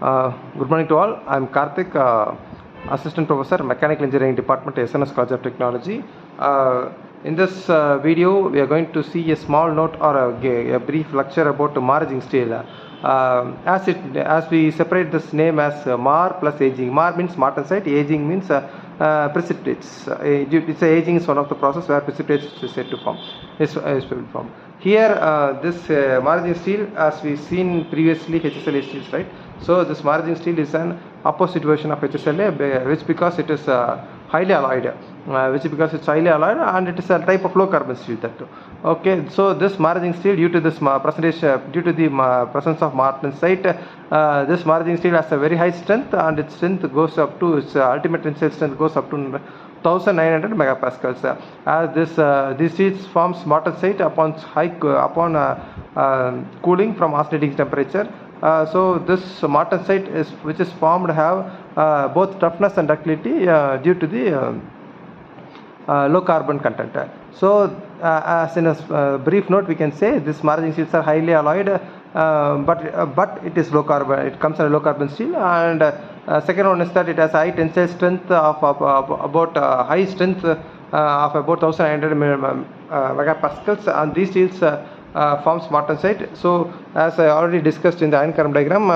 Good morning to all. I am Karthik, Assistant Professor, Mechanical Engineering Department, SNS College of Technology. In this video, we are going to see a small note or a brief lecture about Maraging steel. As we separate this name as Mar plus aging. Mar means martensite, aging means precipitates. Aging is one of the process where precipitates is said to form. Is form. Here, this Maraging steel, as we seen previously, HSLA steels, right? So this Maraging steel is an opposite version of HSLA, which because it is highly alloyed, and it is a type of low carbon steel that too. Okay, so this Maraging steel, due to this presence of martensite, this Maraging steel has a very high strength, and its strength goes up to its ultimate tensile strength goes up to 1900 megapascals. As this steels forms martensite upon cooling from alternating temperature. So this martensite which is formed have both toughness and ductility due to the low carbon content. So as in a brief note, we can say this Maraging steels are highly alloyed, but it is low carbon. It comes in a low carbon steel, and second one is that it has high tensile strength of about high strength of about 1900 megapascals, and these steels forms martensite. So as I already discussed in the iron column diagram,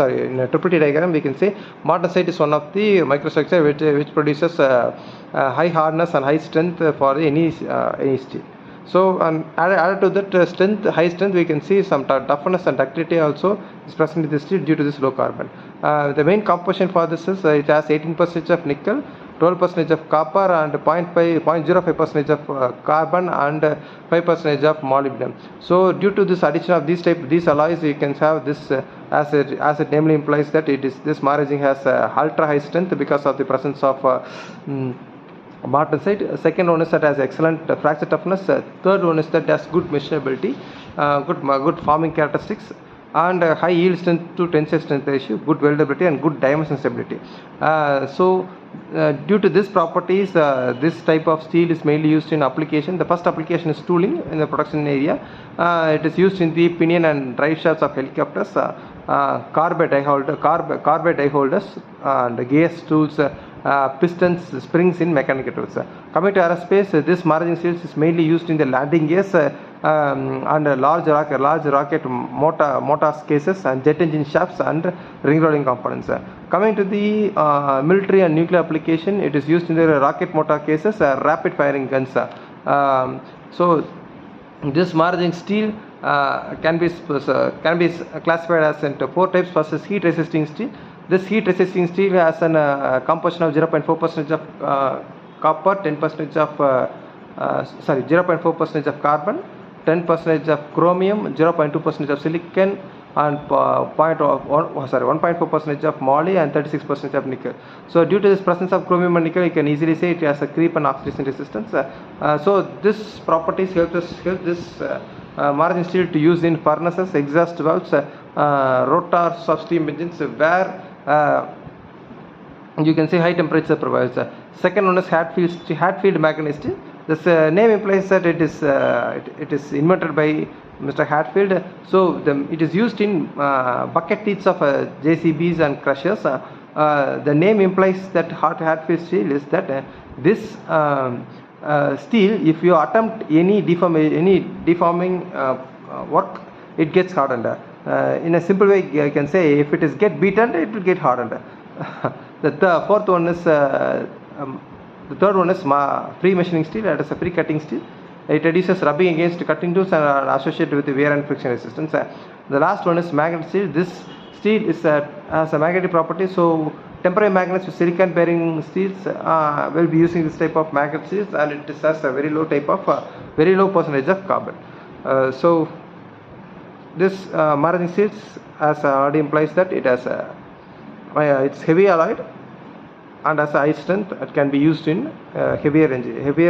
in a triple T diagram, we can say martensite is one of the microstructure which produces high hardness and high strength for any steel. So added to that high strength, we can see some toughness and ductility also is present in this steel due to this low carbon. The main composition for this is it has 18% of nickel, 12% of copper, and 0.05% of carbon, and 5% of molybdenum. So due to this addition of these alloys, you can have this as it namely implies that this Maraging has ultra high strength because of the presence of martensite. Second one is that has excellent fracture toughness. Third one is that has good machinability, good forming characteristics, and high yield strength to tensile strength ratio, good weldability, and good dimension stability. Due to these properties, this type of steel is mainly used in application. The first application is tooling in the production area. It is used in the pinion and drive shafts of helicopters, carbide die holders, and gears tools, pistons, springs in mechanical tools. Coming to aerospace, this Maraging steel is mainly used in the landing gears and large rocket motors cases, and jet engine shafts, and ring rolling components. Coming to the military and nuclear application, it is used in the rocket motor cases, rapid firing guns. So this Maraging steel can be classified as into four types. First is heat resisting steel. This heat resisting steel has a composition of 0.4% of copper, 10% of 0.4% of carbon, 10% of chromium, 0.2% of silicon, and 1.4% of moly, and 36% of nickel. So due to this presence of chromium and nickel, you can easily say it has a creep and oxidation resistance. So this properties help this Maraging steel to use in furnaces, exhaust valves, rotors of steam engines, where you can see high temperature provides. Second one is Hatfield manganese steel. This name implies that it is invented by Mr. Hatfield. So it is used in bucket teeth of JCBs and crushers. The name implies that Hatfield steel is that this steel, if you attempt any deforming work, it gets hardened. In a simple way, I can say if it is get beaten, it will get hardened. The third one is free machining steel. That is a free cutting steel. It reduces rubbing against cutting tools and associated with the wear and friction resistance. The last one is magnet steel. This steel has a magnetic property, so temporary magnets with silicon bearing steels will be using this type of magnet steels, and it has a very low percentage of carbon. So this Maraging steels, as already implies, that it has it's heavy alloyed and has a high strength. It can be used in heavier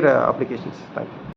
applications. Thank you.